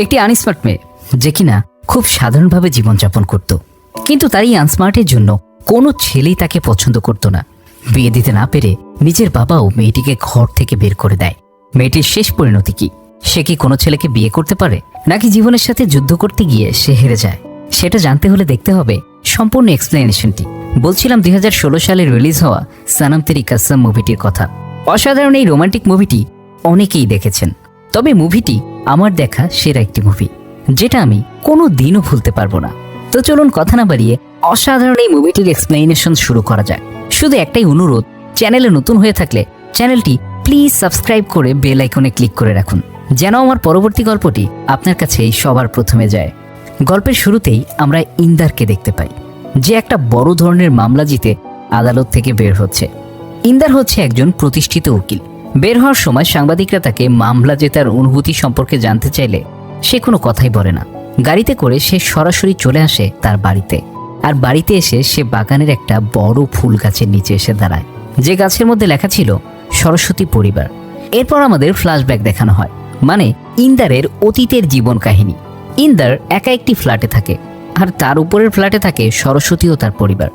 একটি আনস্মার্ট মেয়ে যে কিনা খুব সাধারণভাবে জীবনযাপন করত, কিন্তু তার এই আনস্মার্টের জন্য কোনো ছেলেই তাকে পছন্দ করত না। বিয়ে দিতে না পেরে নিজের বাবাও মেয়েটিকে ঘর থেকে বের করে দেয়। মেয়েটির শেষ পরিণতি কি? সে কি কোনো ছেলেকে বিয়ে করতে পারে, নাকি জীবনের সাথে যুদ্ধ করতে গিয়ে সে হেরে যায়? সেটা জানতে হলে দেখতে হবে সম্পূর্ণ এক্সপ্লেনেশনটি। বলছিলাম 2016 সালে রিলিজ হওয়া সনম তেরি কসম মুভিটির কথা। অসাধারণ এই রোমান্টিক মুভিটি অনেকেই দেখেছেন, তবে মুভিটি আমার দেখা সেরা একটি মুভি, যেটা আমি কোনো দিনও ভুলতে পারবো না। তো চলুন কথা না বাড়িয়ে অসাধারণ এই মুভিটির এক্সপ্লেনেশন শুরু করা যায়। শুধু একটাই অনুরোধ, চ্যানেলে নতুন হয়ে থাকলে চ্যানেলটি প্লিজ সাবস্ক্রাইব করে বেল আইকনে ক্লিক করে রাখুন, যেন আমার পরবর্তী গল্পটি আপনার কাছে সবার প্রথমে যায়। গল্পের শুরুতেই আমরা ইন্দারকে দেখতে পাই, যে একটা বড় ধরনের মামলা জিতে আদালত থেকে বের হচ্ছে। ইন্দার হচ্ছে একজন প্রতিষ্ঠিত উকিল। বের হওয়ার সময় সাংবাদিকরা তাকে মামলা জেতার অনুভূতি সম্পর্কে জানতে চাইলে সে কোনো কথাই বলে না। গাড়িতে করে সে সরাসরি চলে আসে তার বাড়িতে, আর বাড়িতে এসে সে বাগানের একটা বড় ফুল গাছের নিচে এসে দাঁড়ায়, যে গাছের মধ্যে লেখা ছিল সরস্বতী পরিবার। এরপর আমাদের ফ্ল্যাশব্যাক দেখানো হয়, মানে ইন্দারের অতীতের জীবন কাহিনী। ইন্দার একা একটি ফ্ল্যাটে থাকে, আর তার উপরের ফ্ল্যাটে থাকে সরস্বতী ও তার পরিবার।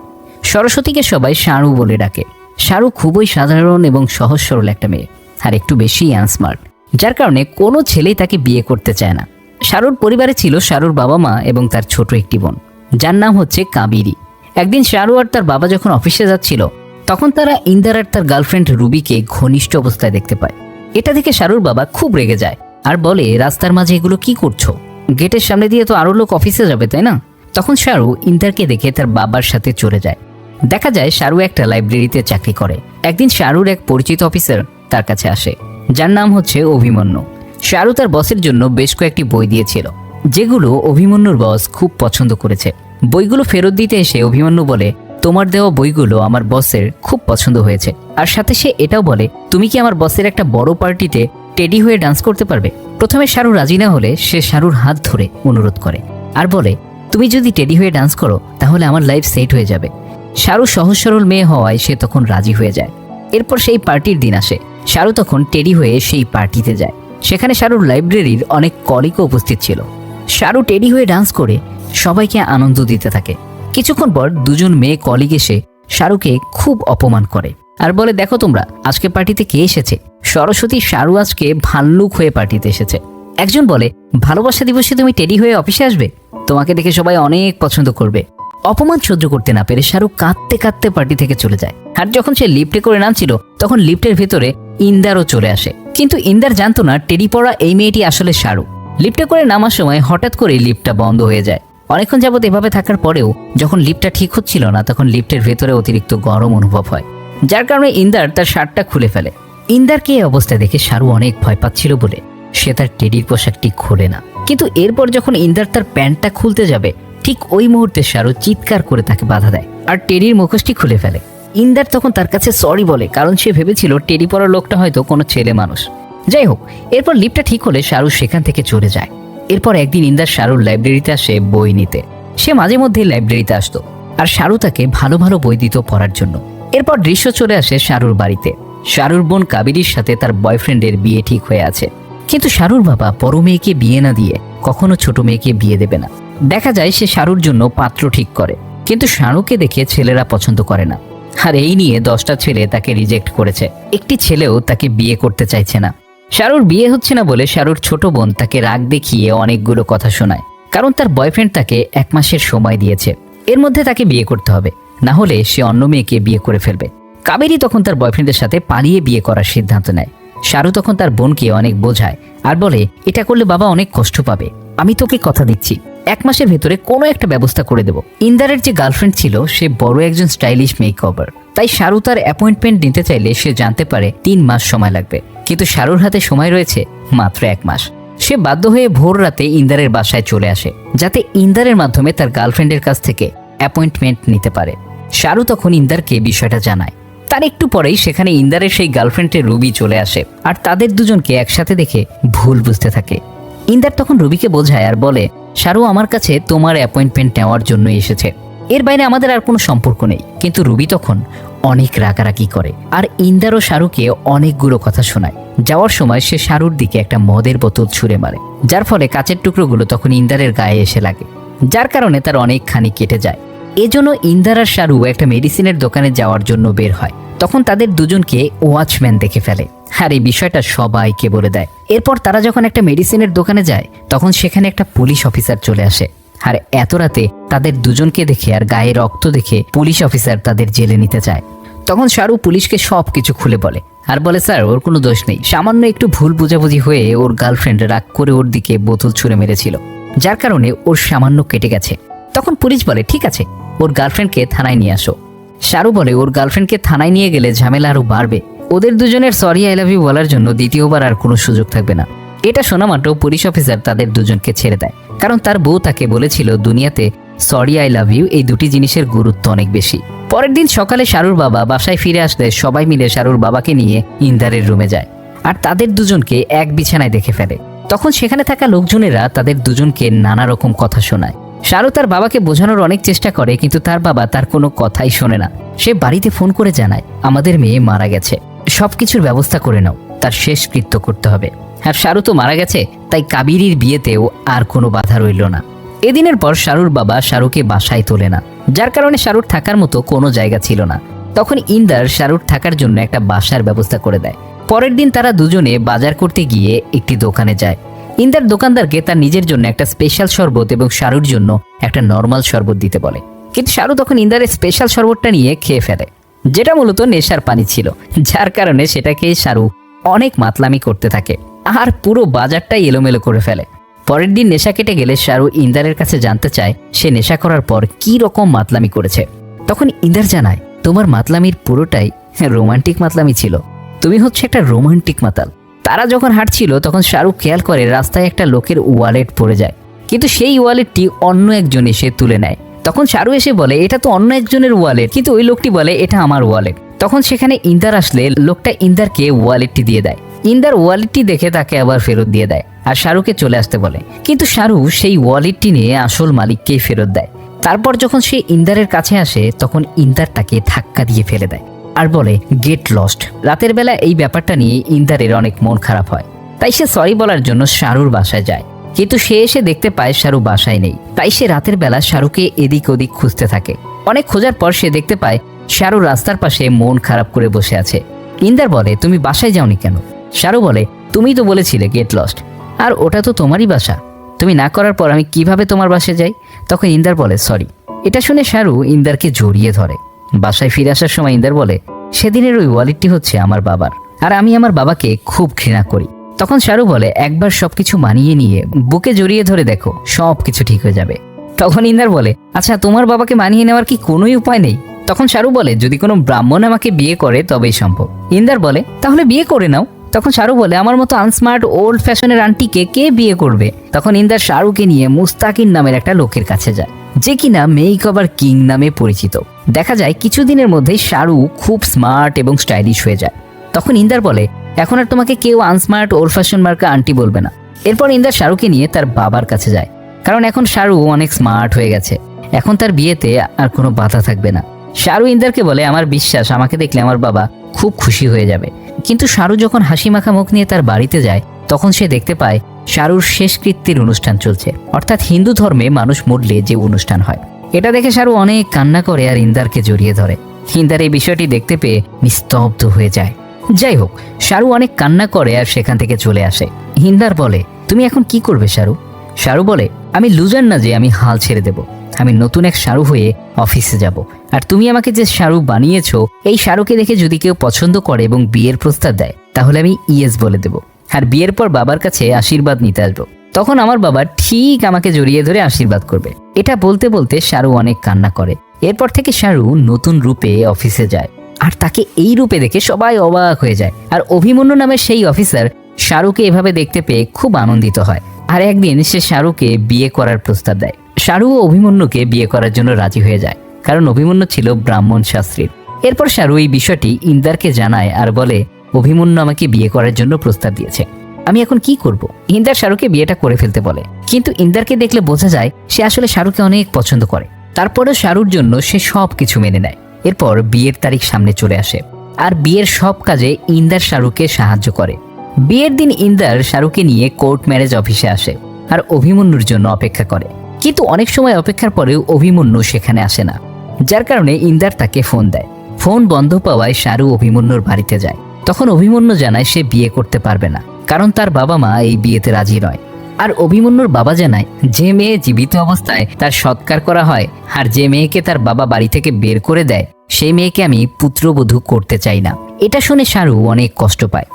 সরস্বতীকে সবাই শারু বলে ডাকে। শারু খুবই সাধারণ এবং সহজ সরল একটা মেয়ে, আর একটু বেশি আনস্মার্ট, যার কারণে কোনো ছেলেই তাকে বিয়ে করতে চায় না। শারুর পরিবারে ছিল শারুর বাবা মা এবং তার ছোট একটি বোন, যার নাম হচ্ছে কাবেরী। একদিন শারু আর তার বাবা যখন অফিসে যাচ্ছিল, তখন তারা ইন্দার আর তার গার্লফ্রেন্ড রুবিকে ঘনিষ্ঠ অবস্থায় দেখতে পায়। এটা দেখে শারুর বাবা খুব রেগে যায় আর বলে, রাস্তার মাঝে এগুলো কি করছো? গেটের সামনে দিয়ে তো আরো লোক অফিসে যাবে, তাই না? তখন শারু ইন্দারকে দেখে তার বাবার সাথে চলে যায়। দেখা যায় শারু একটা লাইব্রেরিতে চাকরি করে। একদিন শারুর এক পরিচিত অফিসার তার কাছে আসে, যার নাম হচ্ছে অভিমন্যু। শারু তার বসের জন্য বেশ কয়েকটি বই দিয়েছিল, যেগুলো অভিমন্যুর বস খুব পছন্দ করেছে। বইগুলো ফেরত দিতে এসে অভিমন্যু বলে, তোমার দেওয়া বইগুলো আমার বসের খুব পছন্দ হয়েছে। আর সাথে সে এটাও বলে, তুমি কি আমার বসের একটা বড় পার্টিতে টেডি হয়ে ডান্স করতে পারবে? প্রথমে শারু রাজি না হলে সে শারুর হাত ধরে অনুরোধ করে আর বলে, তুমি যদি টেডি হয়ে ডান্স করো তাহলে আমার লাইফ সেট হয়ে যাবে। শারু সহজ সরল মেয়ে হওয়ায় সে তখন রাজি হয়ে যায়। এরপর সেই পার্টির দিন আসে। শারু তখন টেডি হয়ে সেই পার্টিতে যায়। সেখানে শারুর লাইব্রেরির অনেক কলিগও উপস্থিত ছিল। শারু টেডি হয়ে ডান্স করে সবাইকে আনন্দ দিতে থাকে। কিছুক্ষণ পর দুজন মেয়ে কলিগ এসে শারুকে খুব অপমান করে আর বলে, দেখো তোমরা, আজকে পার্টিতে কে এসেছে? সরস্বতী শারু আজকে ভাল্লুক হয়ে পার্টিতে এসেছে। একজন বলে, ভালোবাসা দিবসে তুমি টেডি হয়ে অফিসে আসবে? তোমাকে দেখে সবাই অনেক পছন্দ করবে। অপমান সহ্য করতে না পেরে শারু কাঁদতে কাঁদতে পার্টি থেকে চলে যায়। আর যখন সে লিফটে করে নামছিল, তখন লিফটের ভেতরে ইন্দারও চলে আসে। কিন্তু ইন্দার জানতো না টেডি পরা এই মেয়েটি আসলে শারু। লিফটে করে নামার সময় হঠাৎ করে লিফটটা বন্ধ হয়ে যায়। অনেকক্ষণ যাবত এভাবে থাকার পরেও যখন লিফটটা ঠিক হচ্ছিল না, তখন লিফটের ভেতরে অতিরিক্ত গরম অনুভব হয়, যার কারণে ইন্দার তার শার্টটা খুলে ফেলে। ইন্দারকে এই অবস্থায় দেখে শারু অনেক ভয় পাচ্ছিল বলে সে তার টেডির পোশাকটি খোলে না। কিন্তু এরপর যখন ইন্দার তার প্যান্টটা খুলতে যাবে, ঠিক ওই মুহূর্তে শারু চিৎকার করে তাকে বাধা দেয় আর টেডির মুখোশটি খুলে ফেলে। ইন্দার তখন তার কাছে সরি বলে, কারণ সে ভেবেছিল টেডি পরা লোকটা হয়তো কোনো ছেলে মানুষ। যাই হোক, এরপর লিফটটা ঠিক হলে শারু সেখান থেকে চলে যায়। এরপর একদিন ইন্দার শারুর লাইব্রেরিতে আসে বই নিতে। সে মাঝে মধ্যেই লাইব্রেরিতে আসতো, আর শারু তাকে ভালো ভালো বই দিত পড়ার জন্য। এরপর দৃশ্য চলে আসে শারুর বাড়িতে। শারুর বোন কাবেরীর সাথে তার বয়ফ্রেন্ডের বিয়ে ঠিক হয়ে আছে, কিন্তু শারুর বাবা বড় মেয়েকে বিয়ে না দিয়ে কখনো ছোট মেয়েকে বিয়ে দেবে না। দেখা যায় সে শারুর জন্য পাত্র ঠিক করে, কিন্তু শারুকে দেখে ছেলেরা পছন্দ করে না। আর এই নিয়ে 10টা ছেলে তাকে রিজেক্ট করেছে। একটি ছেলেও তাকে বিয়ে করতে চাইছে না। শারুর বিয়ে হচ্ছে না বলে শারুর ছোট বোন তাকে রাগ দেখিয়ে অনেকগুলো কথা শোনায়, কারণ তার বয়ফ্রেন্ড তাকে 1 মাসের সময় দিয়েছে। এর মধ্যে তাকে বিয়ে করতে হবে, না হলে সে অন্য মেয়েকে বিয়ে করে ফেলবে। কাবেরী তখন তার বয়ফ্রেন্ডের সাথে পালিয়ে বিয়ে করার সিদ্ধান্ত নেয়। শারু তখন তার বোনকে অনেক বোঝায় আর বলে, এটা করলে বাবা অনেক কষ্ট পাবে। আমি তোকে কথা দিচ্ছি, 1 মাসের ভেতরে কোনো একটা ব্যবস্থা করে দেব। ইন্দারের যে গার্লফ্রেন্ড ছিল সে বড় একজন স্টাইলিশ মেকওভার, তাই শারু তার অ্যাপয়েন্টমেন্ট নিতে চাইলে সে জানতে পারে 3 মাস সময় লাগবে, কিন্তু শারুর হাতে সময় রয়েছে মাত্র 1 মাস। সে বাধ্য হয়ে ভোর রাতে ইন্দারের বাসায় চলে আসে, যাতে ইন্দারের মাধ্যমে তার গার্লফ্রেন্ডের কাছ থেকে অ্যাপয়েন্টমেন্ট নিতে পারে। শারু তখন ইন্দারকে বিষয়টা জানায়। তার একটু পরেই সেখানে ইন্দারের সেই গার্লফ্রেন্ডের রুবি চলে আসে, আর তাদের দুজনকে একসাথে দেখে ভুল বুঝতে থাকে। ইন্দার তখন রুবিকে বোঝায় আর বলে, শারু আমার কাছে তোমার অ্যাপয়েন্টমেন্ট নেওয়ার জন্য এসেছে, এর বাইরে আমাদের আর কোনো সম্পর্ক নেই। কিন্তু রুবি তখন অনেক রাগারাগি করে। আর ইন্দারও শাহরুখকে অনেকগুলো কথা শোনায়। যাওয়ার সময় সে শাহরুর দিকে একটা মদের বোতল ছুঁড়ে মারে, যার ফলে কাচের টুকরোগুলো তখন ইন্দারের গায়ে এসে লাগে, যার কারণে তার অনেকখানি কেটে যায়। এজন্য ইন্দার আর শাহরু একটা মেডিসিনের দোকানে যাওয়ার জন্য বের হয়। তখন তাদের দুজনকে ওয়াচম্যান দেখে ফেলে, আর এই বিষয়টা সবাইকে বলে দেয়। এরপর তারা যখন একটা মেডিসিনের দোকানে যায় তখন সেখানে একটা পুলিশ অফিসার চলে আসে। আর এত রাতে তাদের দুজনকে দেখে আর গায়ে রক্ত দেখে পুলিশ অফিসার তাদের জেলে নিতে চায়। তখন শাহরু পুলিশকে সব কিছু খুলে বলে আর বলে, স্যার ওর কোনো দোষ নেই, সামান্য একটু ভুল বোঝাবুঝি হয়ে ওর গার্লফ্রেন্ড রাগ করে ওর দিকে বোতল ছুঁড়ে মেরেছিল, যার কারণে ওর সামান্য কেটে গেছে। তখন পুলিশ বলে, ঠিক আছে, ওর গার্লফ্রেন্ডকে থানায় নিয়ে আসো। শাহরু বলে, ওর গার্লফ্রেন্ডকে থানায় নিয়ে গেলে ঝামেলা আরো বাড়বে, ওদের দুজনের সরি আই লাভ ইউ বলার জন্য দ্বিতীয়বার আর কোনো সুযোগ থাকবে না। এটা শোনা মাত্র পুলিশ অফিসার তাদের দুজনকে ছেড়ে দেয়, কারণ তার বউ তাকে বলেছিল দুনিয়াতে সরি আই লাভ ইউ এই দুটি জিনিসের গুরুত্ব অনেক বেশি। পরের দিন সকালে শাহরুর বাবা বাসায় ফিরে আসলে সবাই মিলে শাহরুর বাবাকে নিয়ে ইন্দারের রুমে যায় আর তাদের দুজনকে এক বিছানায় দেখে ফেলে। তখন সেখানে থাকা লোকজনেরা তাদের দুজনকে নানা রকম কথা শোনায়। শাহরু তার বাবাকে বোঝানোর অনেক চেষ্টা করে, কিন্তু তার বাবা তার কোনো কথাই শোনে না। সে বাড়িতে ফোন করে জানায়, আমাদের মেয়ে মারা গেছে, সবকিছুর ব্যবস্থা করে নাও, তার শেষকৃত্য করতে হবে। আর শাহরু তো মারা গেছে, তাই কাবেরীর বিয়েতেও আর কোনো বাধা রইল না। এদিনের পর শাহরুর বাবা শাহরুকে বাসায় তোলে না, যার কারণে শাহরুর থাকার মতো কোনো জায়গা ছিল না। তখন ইন্দার শাহরুর থাকার জন্য একটা বাসার ব্যবস্থা করে দেয়। পরের দিন তারা দুজনে বাজার করতে গিয়ে একটি দোকানে যায়। ইন্দার দোকানদারকে তার নিজের জন্য একটা স্পেশাল শরবত এবং শাহরুর জন্য একটা নর্মাল শরবত দিতে বলে, কিন্তু শাহরু তখন ইন্দারের স্পেশাল শরবতটা নিয়ে খেয়ে ফেলে, যেটা মূলত নেশার পানি ছিল, যার কারণে সেটাকে শাহরু অনেক মাতলামি করতে থাকে আর পুরো বাজারটাই এলোমেলো করে ফেলে। পরের দিন নেশা কেটে গেলে শাহরু ইন্দারের কাছে জানতে চায় সে নেশা করার পর কি রকম মাতলামি করেছে। তখন ইন্দার জানায়, তোমার মাতলামির পুরোটাই রোমান্টিক মাতলামি ছিল, তুমি হচ্ছে একটা রোমান্টিক মাতাল। তারা যখন হাঁটছিল তখন শাহরু খেয়াল করে রাস্তায় একটা লোকের ওয়ালেট পড়ে যায়, কিন্তু সেই ওয়ালেটটি অন্য একজন এসে তুলে নেয়। তখন শাহরু এসে বলে, এটা তো অন্য একজনের ওয়ালেট, কিন্তু ওই লোকটি বলে এটা আমার ওয়ালেট। তখন সেখানে ইন্দার আসলে লোকটা ইন্দারকে ওয়ালেটটি দিয়ে দেয়। ইন্দার ওয়ালেটটি দেখে তাকে আবার ফেরত দিয়ে দেয় আর শাহরুকে চলে আসতে বলে, কিন্তু শাহরু সেই ওয়ালেটটি নিয়ে আসল মালিককেই ফেরত দেয়। তারপর যখন সে ইন্দারের কাছে আসে তখন ইন্দার তাকে ধাক্কা দিয়ে ফেলে দেয় আর বলে, গেট লস্ট। রাতের বেলা এই ব্যাপারটা নিয়ে ইন্দারের অনেক মন খারাপ হয়, তাই সে সরি বলার জন্য শাহরুর বাসায় যায়, কিন্তু সে এসে দেখতে পায় শাহরু বাসায় নেই। তাই সে রাতের বেলা শাহরুকে এদিক ওদিক খুঁজতে থাকে। অনেক খোঁজার পর সে দেখতে পায় শাহরু রাস্তার পাশে মন খারাপ করে বসে আছে। ইন্দার বলে, তুমি বাসায় যাওনি কেন? শাহরু বলে, তুমি তো বলেছিলে গেট লস্ট, আর ওটা তো তোমারই বাসা, তুমি না করার পর আমি কিভাবে তোমার বাসায় যাই? তখন ইন্দার বলে, সরি। এটা শুনে শাহরু ইন্দারকে জড়িয়ে ধরে। বাসায় ফিরে আসার সময় ইন্দার বলে, সেদিনের ওই ওয়ালেটটি হচ্ছে আমার বাবার, আর আমি আমার বাবাকে খুব ঘৃণা করি। তখন শাহরু বলে, একবার সবকিছু মানিয়ে নিয়ে বুকে জড়িয়ে ধরে দেখো, সব কিছু ঠিক হয়ে যাবে। তখন ইন্দার বলে, আচ্ছা তোমার বাবাকে মানিয়ে নেওয়ার কি কোনোই উপায় নেই? তখন শাহরু বলে, যদি কোনো ব্রাহ্মণ আমাকে বিয়ে করে তবেই সম্ভব। ইন্দার বলে, তাহলে বিয়ে করে নাও। তখন শাহরু বলে, আমার মতো আনস্মার্ট ওল্ড ফ্যাশনের আন্টিকে কে বিয়ে করবে? তখন ইন্দার শাহরুকে নিয়ে মুস্তাকিন নামের একটা লোকের কাছে যায়, যে কিনা মেকওভার কিং নামে পরিচিত। দেখা যায় কিছুদিনের মধ্যেই শাহরু খুব স্মার্ট এবং স্টাইলিশ হয়ে যায়। তখন ইন্দার বলে, এখন আর তোমাকে কেউ আনস্মার্ট ওল্ড ফ্যাশন মার্কা আন্টি বলবে না। এরপর ইন্দার শাহরুকে নিয়ে তার বাবার কাছে যায়, কারণ এখন শাহরু অনেক স্মার্ট হয়ে গেছে, এখন তার বিয়েতে আর কোনো বাধা থাকবে না। শাহরু ইন্দারকে বলে, আমার বিশ্বাস আমাকে দেখলে আমার বাবা খুব খুশি হয়ে যাবে। কিন্তু শাহরু যখন হাসি মাখা মুখ নিয়ে তার বাড়িতে যায় তখন সে দেখতে পায় শাহরুর শেষকৃত্যের অনুষ্ঠান চলছে, অর্থাৎ হিন্দু ধর্মে মানুষ মরলে যে অনুষ্ঠান হয়। এটা দেখে শাহরু অনেক কান্না করে আর ইন্দারকে জড়িয়ে ধরে। ইন্দার এই বিষয়টি দেখতে পেয়ে নিস্তব্ধ হয়ে যায়। যাই হোক, শাহরু অনেক কান্না করে আর সেখান থেকে চলে আসে। ইন্দার বলে, তুমি এখন কি করবে শাহরু? শাহরু বলে, আমি লুজার না যে আমি হাল ছেড়ে দেব, আমি নতুন এক শাহরু হয়ে অফিসে যাব, আর তুমি আমাকে যে শাহরু বানিয়েছো এই শাহরুকে দেখে যদি কেউ পছন্দ করে এবং বিয়ের প্রস্তাব দেয় তাহলে আমি ইয়েস বলে দেব, আর বিয়ের পর বাবার কাছে আশীর্বাদ নিতে আসবো। তখন আমার বাবা ঠিক আমাকে জড়িয়ে ধরে আশীর্বাদ করবে। এটা বলতে বলতে শাহরু অনেক কান্না করে। এরপর থেকে শাহরু নতুন রূপে অফিসে যায়, আর তাকে এই রূপে দেখে সবাই অবাক হয়ে যায়। আর অভিমন্যু নামের সেই অফিসার শাহরুকে এভাবে দেখতে পেয়ে খুব আনন্দিত হয়, আর একদিন সে শাহরুকে বিয়ে করার প্রস্তাব দেয়। শাহরু ও অভিমন্যুকে বিয়ে করার জন্য রাজি হয়ে যায়, কারণ অভিমন্যু ছিল ব্রাহ্মণ শাস্ত্রীর। এরপর শাহরু এই বিষয়টি ইন্দারকে জানায় আর বলে, অভিমন্যু আমাকে বিয়ে করার জন্য প্রস্তাব দিয়েছে, আমি এখন কি করব? ইন্দার শাহরুকে বিয়েটা করে ফেলতে বলে, কিন্তু ইন্দারকে দেখলে বোঝা যায় সে আসলে শাহরুকে অনেক পছন্দ করে। তারপরেও শাহরুর জন্য সে সব কিছু মেনে নেয়। এরপর বিয়ের তারিখ সামনে চলে আসে আর বিয়ের সব কাজে ইন্দার শাহরুখকে সাহায্য করে। বিয়ের দিন ইন্দার শাহরুখকে নিয়ে কোর্ট ম্যারেজ অফিসে আসে আর অভিমন্যুর জন্য অপেক্ষা করে, কিন্তু অনেক সময় অপেক্ষার পরেও অভিমন্যু সেখানে আসে না, যার কারণে ইন্দার তাকে ফোন দেয়। ফোন বন্ধ পাওয়ায় শাহরু অভিমন্যুর বাড়িতে যায়। তখন অভিমন্যু জানায় সে বিয়ে করতে পারবে না, কারণ তার বাবা মা এই বিয়েতে রাজি নয়। আর অভিমন্যুর বাবা জানায় যে মেয়ে জীবিত অবস্থায় তার সৎকার করা হয় আর যে মেয়েকে তার বাবা বাড়ি থেকে বের করে দেয় সেই মেয়েকে আমি পুত্রবধূ করতে চাই না। এটা শুনে শাহরু অনেক কষ্ট পায়।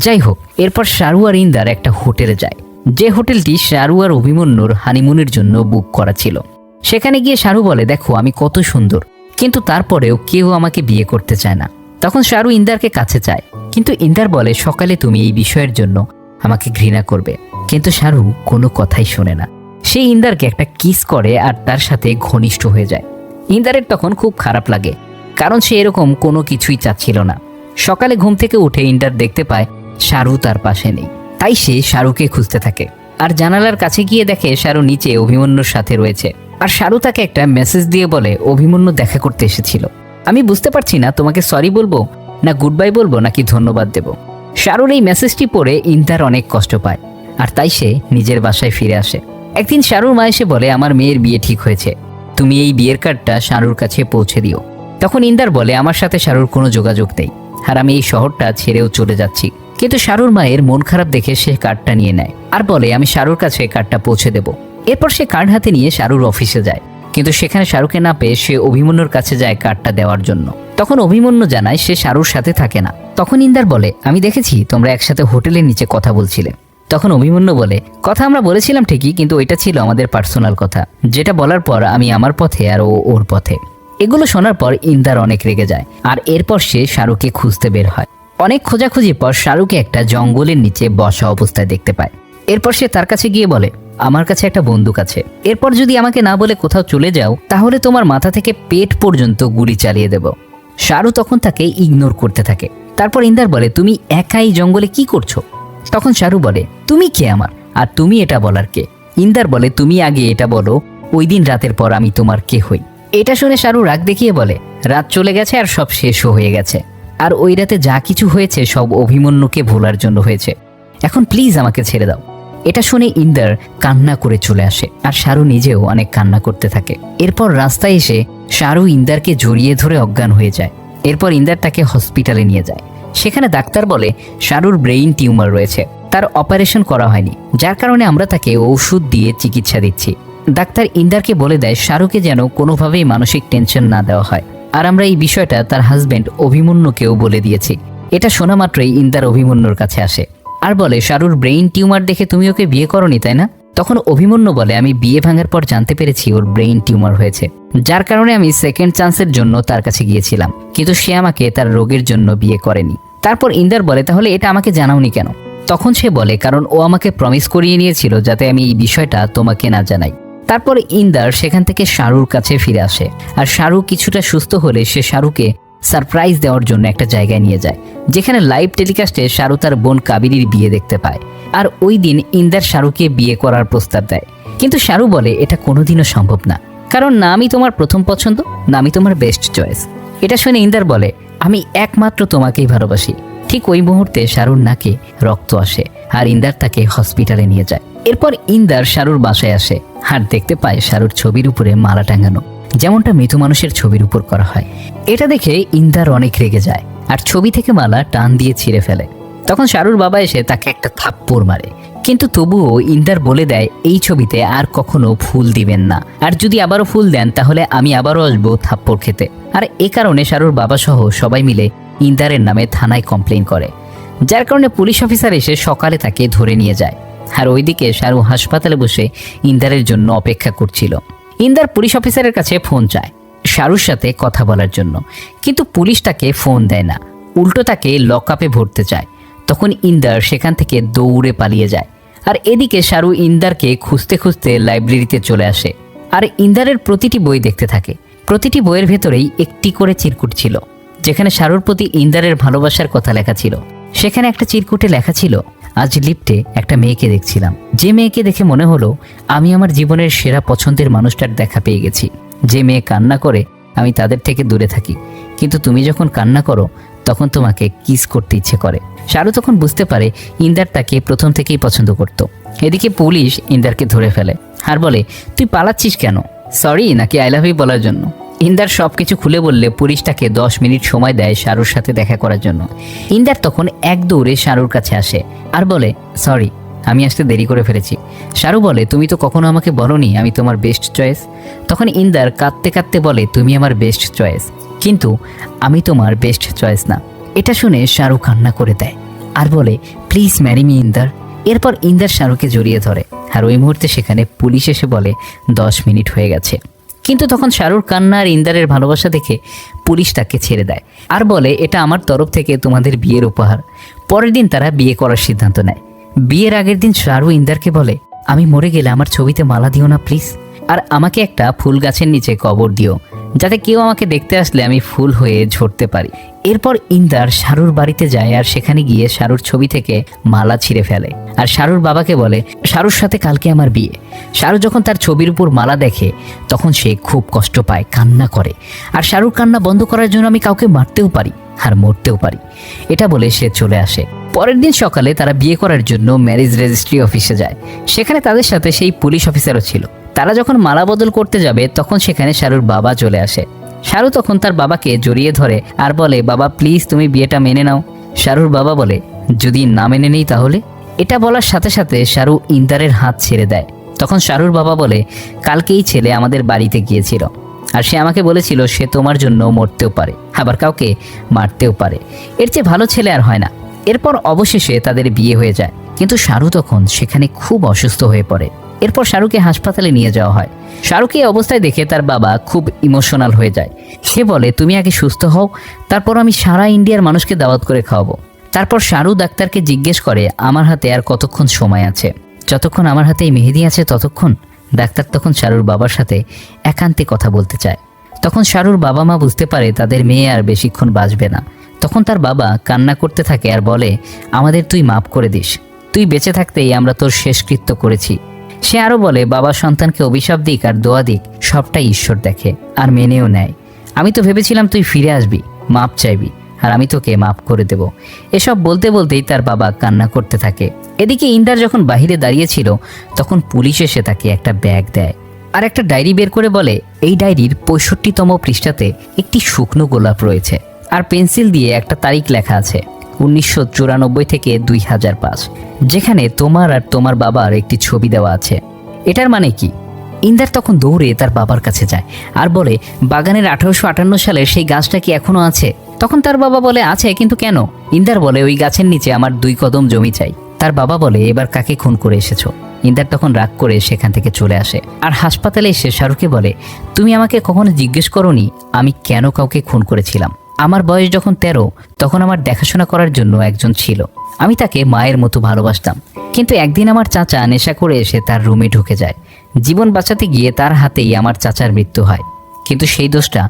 যাই হোক, এরপর শাহরু আর ইন্দার একটা হোটেলে যায়, যে হোটেলটি শাহরু আর অভিমন্যুর হানিমুনের জন্য বুক করা ছিল। সেখানে গিয়ে শাহরু বলে, দেখো আমি কত সুন্দর, কিন্তু তারপরেও কেউ আমাকে বিয়ে করতে চায় না। তখন শাহরু ইন্দারকে কাছে চায়, কিন্তু ইন্দার বলে সকালে তুমি এই বিষয়ের জন্য আমাকে ঘৃণা করবে, কিন্তু শাহরু কোনো কথাই শোনে না। সে ইন্দারকে একটা কিস করে আর তার সাথে ঘনিষ্ঠ হয়ে যায়। ইন্দারের তখন খুব খারাপ লাগে, কারণ সে এরকম কোনো কিছুই চাচ্ছিল না। সকালে ঘুম থেকে উঠে ইন্দার দেখতে পায় শাহরু তার পাশে নেই, তাই সে শাহরুকে খুঁজতে থাকে আর জানালার কাছে গিয়ে দেখে শাহরু নিচে অভিমন্যুর সাথে রয়েছে। আর শাহরু তাকে একটা মেসেজ দিয়ে বলে অভিমন্যু দেখা করতে এসেছিল, আমি বুঝতে পারছি না তোমাকে সরি বলবো না গুড বাই বলবো নাকি ধন্যবাদ দেব। শাহরুর এই মেসেজটি পড়ে ইন্দার অনেক কষ্ট পায় আর তাই সে নিজের বাসায় ফিরে আসে। একদিন শাহরুর মা এসে বলে আমার মেয়ের বিয়ে ঠিক হয়েছে, তুমি এই বিয়ের কার্ডটা শাহরুর কাছে পৌঁছে দিও। তখন ইন্দার বলে আমার সাথে শাহরুর কোনো যোগাযোগ নেই আর আমি এই শহরটা ছেড়েও চলে যাচ্ছি। কিন্তু শাহরুর মায়ের মন খারাপ দেখে সে কার্ডটা নিয়ে নেয় আর বলে আমি শাহরুর কাছে কার্ডটা পৌঁছে দেব। এরপর সে কার্ড হাতে নিয়ে শাহরুর অফিসে যায়, কিন্তু সেখানে শাহরুখকে না পেয়ে সে অভিমন্যুর কাছে যায় কার্ডটা দেওয়ার জন্য। তখন অভিমন্যু জানায় সে শাহরুর সাথে থাকে না। তখন ইন্দার বলে আমি দেখেছি তোমরা একসাথে হোটেলের নিচে কথা বলছিলে। তখন অভিমন্যু বলে কথা আমরা বলেছিলাম ঠিকই, কিন্তু ওইটা ছিল আমাদের পার্সোনাল কথা, যেটা বলার পর আমি আমার পথে আর ও ওর পথে। এগুলো শোনার পর ইন্দার অনেক রেগে যায় আর এরপর সে শাহরুখকে খুঁজতে বের হয়। অনেক খোঁজাখুঁজির পর শাহরুখকে একটা জঙ্গলের নিচে বসা অবস্থায় দেখতে পায়। এরপর সে তার কাছে গিয়ে বলে আমার কাছে একটা বন্দুক আছে, এরপর যদি আমাকে না বলে কোথাও চলে যাও তাহলে তোমার মাথা থেকে পেট পর্যন্ত গুলি চালিয়ে দেব। শাহরু তখন তাকে ইগনোর করতে থাকে। তারপর ইন্দার বলে তুমি একাই জঙ্গলে কি করছো? তখন শাহরু বলে তুমি কে আমার, আর তুমি এটা বলার কে? ইন্দার বলে তুমি আগে এটা বলো ওই দিন রাতের পর আমি তোমার কে হই। এটা শুনে শাহরু রাগ দেখিয়ে বলে রাত চলে গেছে আর সব শেষও হয়ে গেছে, আর ওই রাতে যা কিছু হয়েছে সব অভিমন্যুকে ভোলার জন্য হয়েছে, এখন প্লিজ আমাকে ছেড়ে দাও। এটা শুনে ইন্দার কান্না করে চলে আসে আর শাহরু নিজেও অনেক কান্না করতে থাকে। এরপর রাস্তায় এসে শাহরু ইন্দারকে জড়িয়ে ধরে অজ্ঞান হয়ে যায়। এরপর ইন্দার তাকে হসপিটালে নিয়ে যায়। সেখানে ডাক্তার বলে শাহরুর ব্রেইন টিউমার রয়েছে, তার অপারেশন করা হয়নি, যার কারণে আমরা তাকে ওষুধ দিয়ে চিকিৎসা দিচ্ছি। ডাক্তার ইন্দারকে বলে দেয় শাহরুকে যেন কোনোভাবেই মানসিক টেনশন না দেওয়া হয়, আর আমরা এই বিষয়টা তার হাজবেন্ড অভিমন্যুকেও বলে দিয়েছি। এটা শোনা মাত্রই ইন্দার অভিমন্যুর কাছে আসে আর বলে শাহরুর ব্রেইন টিউমার দেখে তুমি ওকে বিয়ে করনি তাই না? তখন অভিমন্যু বলে আমি বিয়ে ভাঙার পর জানতে পেরেছি ওর ব্রেইন টিউমার হয়েছে, যার কারণে আমি সেকেন্ড চান্সের জন্য তার কাছে গিয়েছিলাম, কিন্তু সে আমাকে তার রোগের জন্য বিয়ে করেনি। তারপর ইন্দার বলে তাহলে এটা আমাকে জানাওনি কেন? তখন সে বলে কারণ ও আমাকে প্রমিস করিয়ে নিয়েছিল যাতে আমি এই বিষয়টা তোমাকে না জানাই। তারপর ইন্দার সেখান থেকে শাহরুর কাছে ফিরে আসে আর শাহরু কিছুটা সুস্থ হলে সে শাহরুকে সারপ্রাইজ দেওয়ার জন্য একটা জায়গায় নিয়ে যায়, যেখানে লাইভ টেলিকাস্টে শাহরু তার বোন কাবেরীর বিয়ে দেখতে পায়। আর ওই দিন ইন্দার শাহরুকে বিয়ে করার প্রস্তাব দেয়, কিন্তু শাহরু বলে এটা কোনোদিনও সম্ভব না, কারণ না আমি তোমার প্রথম পছন্দ না আমি তোমার বেস্ট চয়েস। এটা শুনে ইন্দার বলে আমি একমাত্র তোমাকেই ভালোবাসি। ঠিক ওই মুহূর্তে শাহরুর নাকে রক্ত আসে আর ইন্দার তাকে হসপিটালে নিয়ে যায়। এরপর ইন্দার শাহরুর বাসায় আসে আর দেখতে পায় শাহরুর ছবির উপরে মালা টাঙানো, যেমনটা মৃত মানুষের ছবির উপর করা হয়। এটা দেখে ইন্দার অনেক রেগে যায় আর ছবি থেকে মালা টান দিয়ে ছিঁড়ে ফেলে। তখন শাহরুর বাবা এসে তাকে একটা থাপ্পড় মারে, কিন্তু তবুও ইন্দার বলে দেয় এই ছবিতে আর কখনো ফুল দিবেন না, আর যদি আবারও ফুল দেন তাহলে আমি আবারও আসবো থাপ্পড় খেতে। আর এ কারণে শাহরুর বাবা সহ সবাই মিলে ইন্দারের নামে থানায় কমপ্লেন করে, যার কারণে পুলিশ অফিসার এসে সকালে তাকে ধরে নিয়ে যায়। আর ওইদিকে শাহরু হাসপাতালে বসে ইন্দারের জন্য অপেক্ষা করছিল। ইন্দার পুলিশ অফিসারের কাছে ফোন চায় শাহরুর সাথে কথা বলার জন্য, কিন্তু পুলিশ তাকে ফোন দেয় না, উল্টো তাকে লকআপে ভরতে চায়। তখন ইন্দার সেখান থেকে দৌড়ে পালিয়ে যায়। আর এদিকে শাহরু ইন্দারকে খুঁজতে খুঁজতে লাইব্রেরিতে চলে আসে আর ইন্দারের প্রতিটি বই দেখতে থাকে। প্রতিটি বইয়ের ভেতরেই একটি করে চিরকুট ছিল, যেখানে শাহরুর প্রতি ইন্দারের ভালোবাসার কথা লেখা ছিল। সেখানে একটা চিরকুটে লেখা ছিল আজ লিফটে একটা মেয়েকে দেখছিলাম, যে মেয়েকে দেখে মনে হলো আমি আমার জীবনের সেরা পছন্দের মানুষটার দেখা পেয়ে গেছি। যে মেয়ে কান্না করে আমি তাদের থেকে দূরে থাকি, কিন্তু তুমি যখন কান্না করো তখন তোমাকে কিস করতে ইচ্ছে করে। শাহরুখ তখন বুঝতে পারে ইন্দার তাকে প্রথম থেকেই পছন্দ করত। এদিকে পুলিশ ইন্দারকে ধরে ফেলে আর বলে, তুই পালাচ্ছিস কেন? সরি নাকি আই লাভ ইউ বলার জন্য? ইন্দার সব কিছু খুলে বললে পুলিশ তাকে 10 মিনিট সময় দেয় শাহরুর সাথে দেখা করার জন্য। ইন্দার তখন এক দৌড়ে শাহরুর কাছে আসে আর বলে, সরি আমি আসতে দেরি করে ফেলেছি। শাহরু বলে, তুমি তো কখনো আমাকে বলোনি আমি তোমার বেস্ট চয়েস। তখন ইন্দার কাঁদতে কাঁদতে বলে, তুমি আমার বেস্ট চয়েস, কিন্তু আমি তোমার বেস্ট চয়েস না। এটা শুনে শাহরুখ কান্না করে দেয় আর বলে, প্লিজ ম্যারি মি ইন্দার। এরপর ইন্দার শাহরুখকে জড়িয়ে ধরে আর ওই মুহূর্তে সেখানে পুলিশ এসে বলে 10 মিনিট হয়ে গেছে। কিন্তু তখন শাহরুখ কান্না আর ইন্দারের ভালোবাসা দেখে পুলিশ তাকে ছেড়ে দেয় আর বলে, এটা আমার তরফ থেকে তোমাদের বিয়ের উপহার। পরের দিন তারা বিয়ে করার সিদ্ধান্ত নেয়। বিয়ের আগের দিন শাহরুখ ইন্দারকে বলে, আমি মরে গেলে আমার ছবিতে মালা দিও না প্লিজ, আর আমাকে একটা ফুল গাছের নিচে কবর দিও, যাতে কেউ আমাকে দেখতে আসলে আমি ফুল হয়ে ঝরতে পারি। এরপর ইন্দার শাহরুর বাড়িতে যায় আর সেখানে গিয়ে শাহরুর ছবি থেকে মালা ছিঁড়ে ফেলে আর শাহরুর বাবাকে বলে, শাহরুর সাথে কালকে আমার বিয়ে। শাহরুখ যখন তার ছবির উপর মালা দেখে তখন সে খুব কষ্ট পায়, কান্না করে। আর শাহরুখ কান্না বন্ধ করার জন্য আমি কাউকে মারতেও পারি আর মরতেও পারি, এটা বলে সে চলে আসে। পরের দিন সকালে তারা বিয়ে করার জন্য ম্যারেজ রেজিস্ট্রি অফিসে যায়। সেখানে তাদের সাথে সেই পুলিশ অফিসারও ছিল। তারা যখন মালা বদল করতে যাবে তখন সেখানে শাহরুর বাবা চলে আসে। শাহরুখ তখন তার বাবাকে জড়িয়ে ধরে আর বলে, বাবা প্লিজ তুমি বিয়েটা মেনে নাও। শাহরুর বাবা বলে, যদি না মেনে নেই তাহলে? এটা বলার সাথে সাথে শাহরুখ ইন্দারের হাত ছেড়ে দেয়। তখন শাহরুর বাবা বলে, কালকেই ছেলে আমাদের বাড়িতে গিয়েছিল আর সে আমাকে বলেছিল সে তোমার জন্য মরতেও পারে, আবার কাউকে মারতেও পারে, এর চেয়ে ভালো ছেলে আর হয় না। এরপর অবশেষে তাদের বিয়ে হয়ে যায়, কিন্তু শাহরুখ তখন সেখানে খুব অসুস্থ হয়ে পড়ে। এরপর শাহরুখকে হাসপাতালে নিয়ে যাওয়া হয়। শাহরুখকে এই অবস্থায় দেখে তার বাবা খুব ইমোশনাল হয়ে যায়। সে বলে, তুমি আগে সুস্থ হও, তারপর আমি সারা ইন্ডিয়ার মানুষকে দাওয়াত করে খাওয়াবো। তারপর শাহরুখ ডাক্তারকে জিজ্ঞেস করে, আমার হাতে আর কতক্ষণ সময় আছে? যতক্ষণ আমার হাতে এই মেহেদি আছে ততক্ষণ। ডাক্তার তখন শাহরুর বাবার সাথে একান্তে কথা বলতে চায়। তখন শাহরুর বাবা মা বুঝতে পারে তাদের মেয়ে আর বেশিক্ষণ বাঁচবে না। তখন তার বাবা কান্না করতে থাকে আর বলে, আমাদের তুই মাফ করে দিস, তুই বেঁচে থাকতেই আমরা তোর শেষকৃত্য করেছি। সে আরও বলে, বাবা সন্তানকে অভিশাপ দিক আর দোয়া দিক সবটাই ঈশ্বর দেখে আর মেনেও নেয়। আমি তো ভেবেছিলাম তুই ফিরে আসবি, মাপ চাইবি, আর আমি তোকে মাফ করে দেব। এসব বলতে বলতেই তার বাবা কান্না করতে থাকে। এদিকে ইন্দার যখন বাহিরে দাঁড়িয়েছিল তখন পুলিশ এসে তাকে একটা ব্যাগ দেয় আর একটা ডায়েরি বের করে বলে, এই ডায়েরির 65তম পৃষ্ঠাতে একটি শুকনো গোলাপ রয়েছে আর পেন্সিল দিয়ে একটা তারিখ লেখা আছে, 1994 থেকে 2005, যেখানে তোমার আর তোমার বাবার একটি ছবি দেওয়া আছে। এটার মানে কি? ইন্দার তখন দৌড়ে তার বাবার কাছে যায় আর বলে, বাগানের 1858 সালের সেই গাছটা কি এখনো আছে? তখন তার বাবা বলে, আছে, কিন্তু কেন? ইন্দার বলে, ওই গাছের নিচে আমার 2 কদম জমি চাই। তার বাবা বলে, এবার কাকে খুন করে এসেছো? ইন্দার তখন রাগ করে সেখান থেকে চলে আসে আর হাসপাতালে এসে শাহরুখকে বলে, তুমি আমাকে কখনো জিজ্ঞেস করোনি আমি কেন কাউকে খুন করেছিলাম? আমার বয়স যখন 13 তখন আমার দেখাশোনা করার জন্য একজন ছিল, আমি তাকে মায়ের মতো ভালোবাসতাম। কিন্তু একদিন আমার চাচা নেশা করে এসে তার রুমে ঢুকে যায়। জীবন বাঁচাতে গিয়ে তার হাতেই আমার চাচার মৃত্যু হয়। কিন্তু সেই দোষটা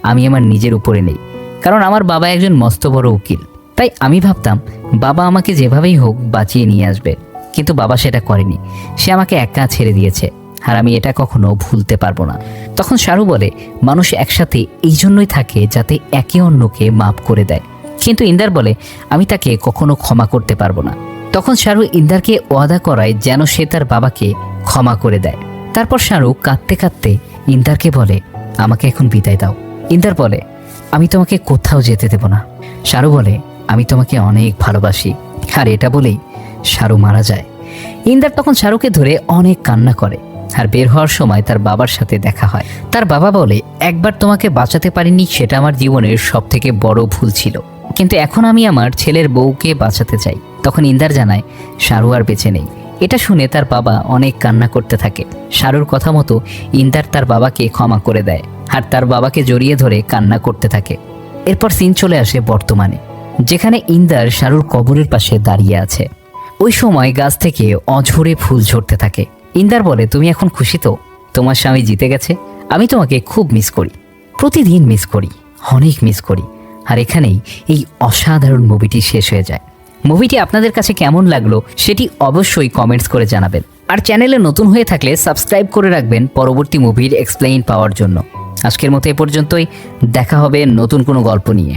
আমি আমার নিজের উপরে নেই, কারণ আমার বাবা একজন মস্ত বড় উকিল। তাই আমি ভাবতাম বাবা আমাকে যেভাবেই হোক বাঁচিয়ে নিয়ে আসবে, কিন্তু বাবা সেটা করেনি। সে আমাকে একা ছেড়ে দিয়েছে আর আমি এটা কখনো ভুলতে পারবো না। তখন শাহরু বলে, মানুষ একসাথে এই জন্যই থাকে যাতে একে অন্যকে মাফ করে দেয়। কিন্তু ইন্দার বলে, আমি তাকে কখনো ক্ষমা করতে পারবো না। তখন শাহরু ইন্দারকে ওয়াদা করায় যেন সে তার বাবাকে ক্ষমা করে দেয়। তারপর শাহরু কাঁদতে কাঁদতে ইন্দারকে বলে, আমাকে এখন বিদায় দাও। ইন্দার বলে, আমি তোমাকে কোথাও যেতে দেব না। শাহরু বলে, আমি তোমাকে অনেক ভালোবাসি। আর এটা বলেই শাহরু মারা যায়। ইন্দার তখন শাহরুকে ধরে অনেক কান্না করে আর বের হওয়ার সময় তার বাবার সাথে দেখা হয়। তার বাবা বলে, একবার তোমাকে বাঁচাতে পারিনি, সেটা আমার জীবনের সব থেকে বড় ভুল ছিল, কিন্তু এখন আমি আমার ছেলের বউকে বাঁচাতে চাই। তখন ইন্দার জানায় শাহরু আর বেঁচে নেই। এটা শুনে তার বাবা অনেক কান্না করতে থাকে। শাহরুর কথা মতো ইন্দার তার বাবাকে ক্ষমা করে দেয় আর তার বাবাকে জড়িয়ে ধরে কান্না করতে থাকে। এরপর সিন চলে আসে বর্তমানে, যেখানে ইন্দার শাহরুর কবরের পাশে দাঁড়িয়ে আছে। ওই সময় গাছ থেকে অঝরে ফুল ঝরতে থাকে। ইন্দার বলে, তুমি এখন খুশি তো? তোমার স্বামী জিতে গেছে। আমি তোমাকে খুব মিস করি, প্রতিদিন মিস করি, অনেক মিস করি। আর এখানেই এই অসাধারণ মুভিটি শেষ হয়ে যায়। মুভিটি আপনাদের কাছে কেমন লাগলো সেটি অবশ্যই কমেন্টস করে জানাবেন। আর চ্যানেলে নতুন হয়ে থাকলে সাবস্ক্রাইব করে রাখবেন পরবর্তী মুভির এক্সপ্লেইন পাওয়ার জন্য। আজকের মতো এ পর্যন্তই। দেখা হবে নতুন কোনো গল্প নিয়ে।